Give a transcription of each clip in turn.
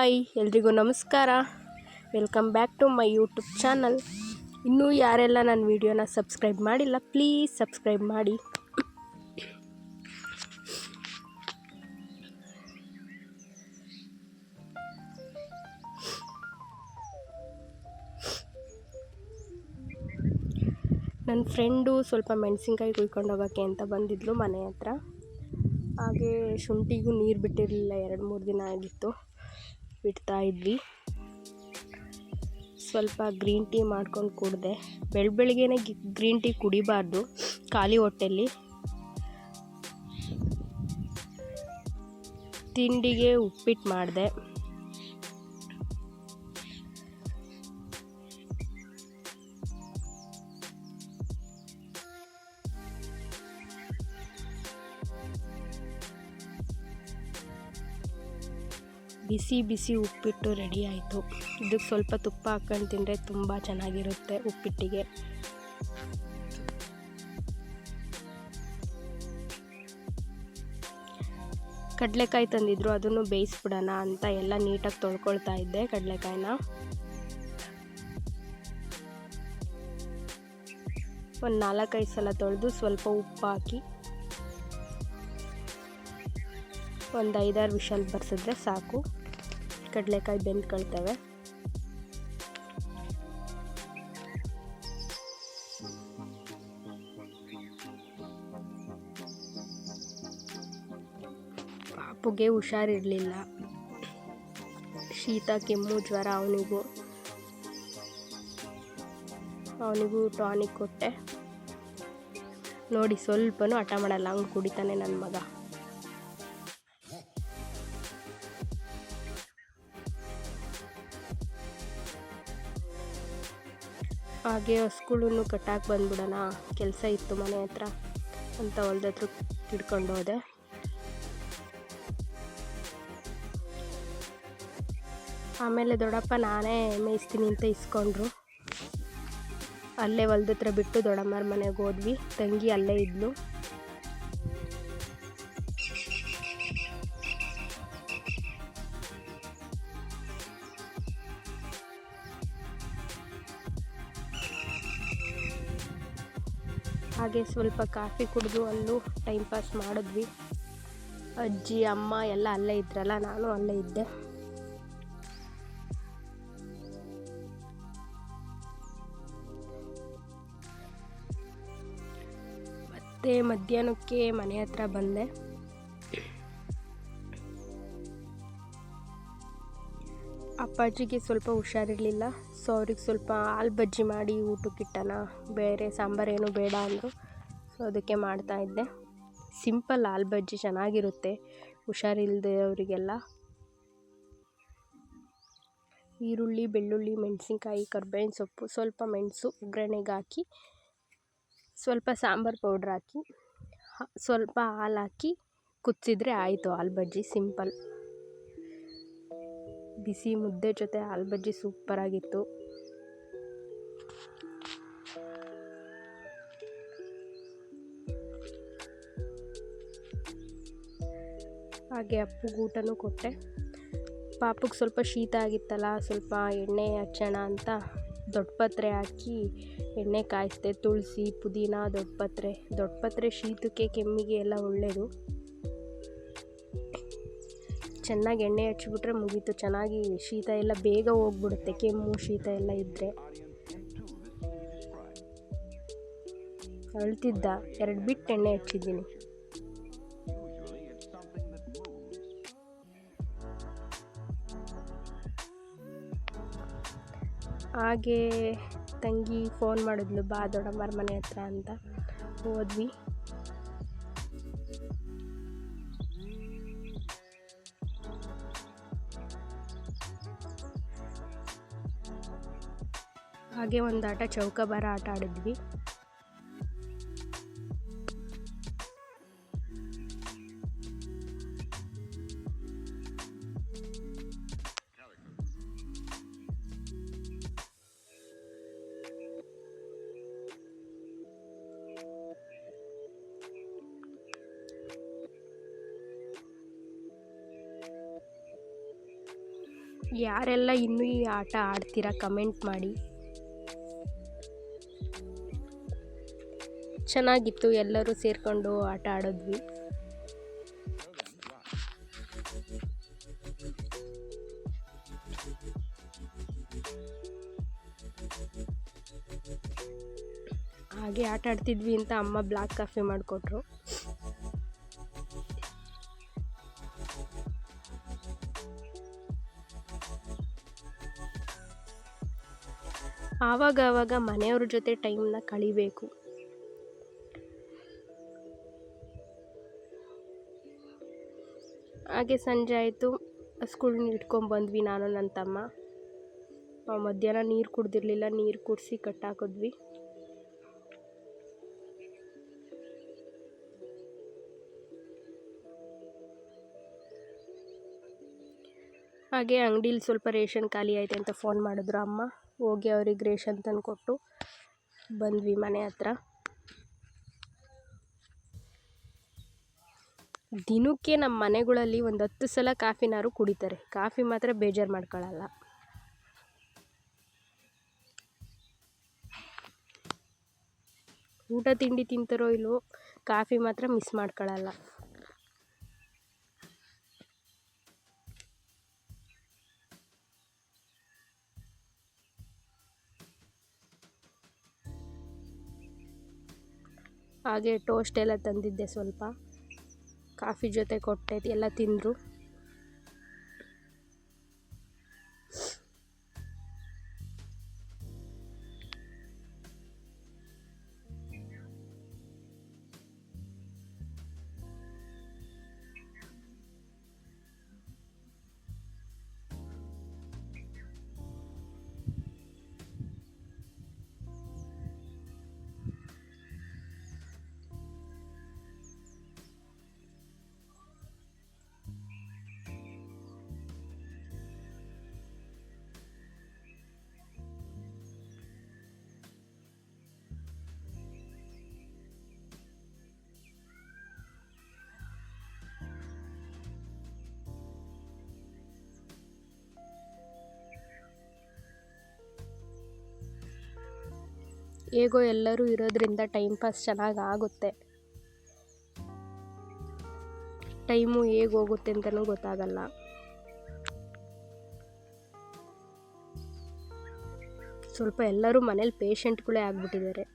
Hi ಎಲ್ರಿಗೂ ನಮಸ್ಕಾರ. Welcome back to my YouTube channel. ಇನ್ನೂ ಯಾರೆಲ್ಲ ನನ್ನ ವಿಡಿಯೋನ ಸಬ್ಸ್ಕ್ರೈಬ್ ಮಾಡಿಲ್ಲ ಪ್ಲೀಸ್ ಸಬ್ಸ್ಕ್ರೈಬ್ ಮಾಡಿ. ನನ್ನ ಫ್ರೆಂಡು ಸ್ವಲ್ಪ ಮೆಣಸಿನ್ಕಾಯಿ ಕುಯ್ಕೊಂಡು ಹೋಗೋಕ್ಕೆ ಅಂತ ಬಂದಿದ್ಲು ಮನೆ ಹತ್ರ. ಹಾಗೆ ಶುಂಠಿಗೂ ನೀರು ಬಿಟ್ಟಿರಲಿಲ್ಲ, 2-3 ದಿನ ಆಗಿತ್ತು, ಬಿಡ್ತಾಯಿದ್ವಿ. ಸ್ವಲ್ಪ ಗ್ರೀನ್ ಟೀ ಮಾಡ್ಕೊಂಡು ಕುಡಿದೆ. ಬೆಳಗ್ಗೆನೇ ಗ್ರೀನ್ ಟೀ ಕುಡಿಬಾರ್ದು ಖಾಲಿ ಹೊಟ್ಟೆಯಲ್ಲಿ. ತಿಂಡಿಗೆ ಉಪ್ಪಿಟ್ಟು ಮಾಡಿದೆ. ಬಿಸಿ ಬಿಸಿ ಉಪ್ಪಿಟ್ಟು ರೆಡಿ ಆಯಿತು. ಇದಕ್ಕೆ ಸ್ವಲ್ಪ ತುಪ್ಪ ಹಾಕ್ಕೊಂಡು ತಿಂದರೆ ತುಂಬ ಚೆನ್ನಾಗಿರುತ್ತೆ ಉಪ್ಪಿಟ್ಟಿಗೆ. ಕಡಲೆಕಾಯಿ ತಂದಿದ್ರು, ಅದನ್ನು ಬೇಯಿಸ್ಬಿಡೋಣ ಅಂತ ಎಲ್ಲ ನೀಟಾಗಿ ತೊಳ್ಕೊಳ್ತಾ ಇದ್ದೆ. ಕಡಲೆಕಾಯಿನ ಒಂದು 4-5 ಸಲ ತೊಳೆದು ಸ್ವಲ್ಪ ಉಪ್ಪು ಹಾಕಿ ಒಂದು 5-6 ವಿಷಲ್ ಬರ್ಸಿದ್ರೆ ಸಾಕು, ಕಡಲೆಕಾಯಿ ಬೆಂದ್ಕೊಳ್ತವೆ. ಪಾಪುಗೆ ಹುಷಾರಿರಲಿಲ್ಲ, ಶೀತ ಕೆಮ್ಮು ಜ್ವರ. ಅವನಿಗೂ ಟಾನಿಕ್ ಕೊಟ್ಟೆ. ನೋಡಿ ಸ್ವಲ್ಪನೂ ಹಠ ಮಾಡಲ್ಲ, ಹಂಗೆ ಕುಡಿತಾನೆ ನನ್ನ ಮಗ. ಹಾಗೆ ಹಸುಗಳನ್ನು ಕಟ್ಟಾಕಿ ಬಂದ್ಬಿಡೋಣ, ಕೆಲಸ ಇತ್ತು ಮನೆ ಹತ್ರ ಅಂತ ಹೊಲ್ದ ಹತ್ರ ಹಿಡ್ಕೊಂಡು ಹೋದೆ. ಆಮೇಲೆ ದೊಡ್ಡಪ್ಪ ನಾನೇ ಮೇಯಿಸ್ತೀನಿ ಅಂತ ಇಸ್ಕೊಂಡ್ರು. ಅಲ್ಲೇ ಹೊಲ್ದ ಹತ್ರ ಬಿಟ್ಟು ದೊಡ್ಡಮ್ಮರ ಮನೆಗೆ ಹೋದ್ವಿ. ತಂಗಿ ಅಲ್ಲೇ ಇದ್ಲು. ಹಾಗೆ ಸ್ವಲ್ಪ ಕಾಫಿ ಕುಡಿದು ಅಲ್ಲೂ ಟೈಮ್ ಪಾಸ್ ಮಾಡಿದ್ವಿ. ಅಜ್ಜಿ ಅಮ್ಮ ಎಲ್ಲ ಅಲ್ಲೇ ಇದ್ರಲ್ಲ, ನಾನು ಅಲ್ಲೇ ಇದ್ದೆ. ಮತ್ತೆ ಮಧ್ಯಾಹ್ನಕ್ಕೆ ಮನೆ ಹತ್ರ ಬಂದೆ. ಅಪ್ಪಾಜಿಗೆ ಸ್ವಲ್ಪ ಹುಷಾರಿರಲಿಲ್ಲ, ಸೊ ಅವ್ರಿಗೆ ಸ್ವಲ್ಪ ಹಾಲು ಬಜ್ಜಿ ಮಾಡಿ ಊಟಕ್ಕಿಟ್ಟನ, ಬೇರೆ ಸಾಂಬಾರೇನು ಬೇಡ ಅಂದರು. ಸೊ ಅದಕ್ಕೆ ಮಾಡ್ತಾಯಿದ್ದೆ. ಸಿಂಪಲ್ ಹಾಲು ಬಜ್ಜಿ ಚೆನ್ನಾಗಿರುತ್ತೆ ಹುಷಾರಿಲ್ಲದೆ ಅವರಿಗೆಲ್ಲ. ಈರುಳ್ಳಿ, ಬೆಳ್ಳುಳ್ಳಿ, ಮೆಣಸಿನ್ಕಾಯಿ, ಕರ್ಬೇವಿನ ಸೊಪ್ಪು, ಸ್ವಲ್ಪ ಮೆಣಸು ಒಗ್ಗರಣೆಗೆ ಹಾಕಿ, ಸ್ವಲ್ಪ ಸಾಂಬಾರು ಪೌಡ್ರ್ ಹಾಕಿ, ಸ್ವಲ್ಪ ಹಾಲು ಹಾಕಿ ಕುದಿಸಿದ್ರೆ ಆಯಿತು ಹಾಲು ಬಜ್ಜಿ. ಸಿಂಪಲ್. ಬಿಸಿ ಮುದ್ದೆ ಜೊತೆ ಹಾಲು ಬಜ್ಜಿ ಸೂಪರಾಗಿತ್ತು. ಹಾಗೆ ಅಪ್ಪುಗೆ ಊಟನೂ ಕೊಟ್ಟೆ. ಪಾಪುಗೆ ಸ್ವಲ್ಪ ಶೀತ ಆಗಿತ್ತಲ್ಲ, ಸ್ವಲ್ಪ ಎಣ್ಣೆ ಹಚ್ಚೋಣ ಅಂತ ದೊಡ್ಡಪತ್ರೆ ಹಾಕಿ ಎಣ್ಣೆ ಕಾಯಿಸಿದೆ. ತುಳಸಿ, ಪುದೀನ, ದೊಡ್ಡಪತ್ರೆ ಶೀತಕ್ಕೆ ಕೆಮ್ಮಿಗೆ ಎಲ್ಲ ಒಳ್ಳೆಯದು. ಚೆನ್ನಾಗಿ ಎಣ್ಣೆ ಹಚ್ಚಿಬಿಟ್ರೆ ಮುಗೀತು, ಚೆನ್ನಾಗಿ ಶೀತ ಎಲ್ಲ ಬೇಗ ಹೋಗ್ಬಿಡುತ್ತೆ, ಕೆಮ್ಮು ಶೀತ ಎಲ್ಲ ಇದ್ದರೆ. ಅಳ್ತಿದ್ದ, 2 ಬಿಟ್ಟು ಎಣ್ಣೆ ಹಚ್ಚಿದ್ದೀನಿ. ಹಾಗೆ ತಂಗಿ ಫೋನ್ ಮಾಡಿದ್ಲು, ಬಾ ದೊಡ್ಡಮ್ಮರ ಮನೆ ಹತ್ರ ಅಂತ. ಹೋದ್ವಿ. ಹಾಗೆ ಒಂದು ಆಟ ಚೌಕಾಬಾರ ಆಟ ಆಡಿದ್ವಿ. ಯಾರೆಲ್ಲ ಇನ್ನೂ ಈ ಆಟ ಆಡ್ತೀರಾ ಕಮೆಂಟ್ ಮಾಡಿ. ಚೆನ್ನಾಗಿತ್ತು, ಎಲ್ಲರೂ ಸೇರಿಕೊಂಡು ಆಟ ಆಡಿದ್ವಿ. ಹಾಗೆ ಆಟ ಆಡ್ತಿದ್ವಿ ಅಂತ ಅಮ್ಮ ಬ್ಲ್ಯಾಕ್ ಕಾಫಿ ಮಾಡಿಕೊಟ್ರು. ಆವಾಗ ಮನೆಯವ್ರ ಜೊತೆ ಟೈಮ್ನ ಕಳಿಬೇಕು. ಹಾಗೆ ಸಂಜೆ ಆಯಿತು, ಸ್ಕೂಲ್ನ ಇಟ್ಕೊಂಡ್ಬಂದ್ವಿ ನಾನು ನನ್ನ ತಮ್ಮ. ಮಧ್ಯಾಹ್ನ ನೀರು ಕುಡ್ದಿರಲಿಲ್ಲ, ನೀರು ಕುಡಿಸಿ ಕಟ್ಟಾಕಿದ್ವಿ. ಹಾಗೆ ಅಂಗಡೀಲಿ ಸ್ವಲ್ಪ ರೇಷನ್ ಖಾಲಿ ಐತೆ ಅಂತ ಫೋನ್ ಮಾಡಿದ್ರು ಅಮ್ಮ. ಹೋಗಿ ಅವ್ರಿಗೆ ರೇಷನ್ ತಂದು ಕೊಟ್ಟು ಬಂದ್ವಿ ಮನೆ ಹತ್ರ. ದಿನಕ್ಕೆ ನಮ್ಮ ಮನೆಗಳಲ್ಲಿ ಒಂದು 10 ಸಲ ಕಾಫಿನಾರು ಕುಡಿತಾರೆ. ಕಾಫಿ ಮಾತ್ರ ಬೇಜಾರು ಮಾಡ್ಕೊಳ್ಳಲ್ಲ. ಊಟ ತಿಂಡಿ ತಿಂತಾರೋ ಇಲ್ವೋ, ಕಾಫಿ ಮಾತ್ರ ಮಿಸ್ ಮಾಡ್ಕೊಳ್ಳಲ್ಲ. ಹಾಗೆ ಟೋಸ್ಟ್ ಎಲ್ಲ ತಂದಿದ್ದೆ, ಸ್ವಲ್ಪ ಕಾಫಿ ಜೊತೆ ಕೊಟ್ಟೆ, ಎಲ್ಲ ತಿಂದರು. ಹೇಗೋ ಎಲ್ಲರೂ ಇರೋದ್ರಿಂದ ಟೈಮ್ ಪಾಸ್ ಚೆನ್ನಾಗಿ ಆಗುತ್ತೆ. ಟೈಮು ಹೇಗೆ ಹೋಗುತ್ತೆ ಅಂತಲೂ ಗೊತ್ತಾಗಲ್ಲ. ಸ್ವಲ್ಪ ಎಲ್ಲರೂ ಮನೇಲಿ ಪೇಷಂಟ್ಗಳೇ ಆಗಿಬಿಟ್ಟಿದ್ದಾರೆ.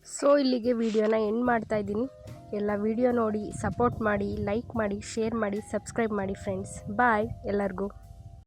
ಸೊ ಇಲ್ಲಿಗೆ ವಿಡಿಯೋನ ಎಂಡ್ ಮಾಡ್ತಾ ಇದ್ದೀನಿ. ಎಲ್ಲ ವಿಡಿಯೋ ನೋಡಿ ಸಪೋರ್ಟ್ ಮಾಡಿ, ಲೈಕ್ ಮಾಡಿ, ಶೇರ್ ಮಾಡಿ, ಸಬ್ಸ್ಕ್ರೈಬ್ ಮಾಡಿ ಫ್ರೆಂಡ್ಸ್. ಬಾಯ್ ಎಲ್ಲರಿಗೂ.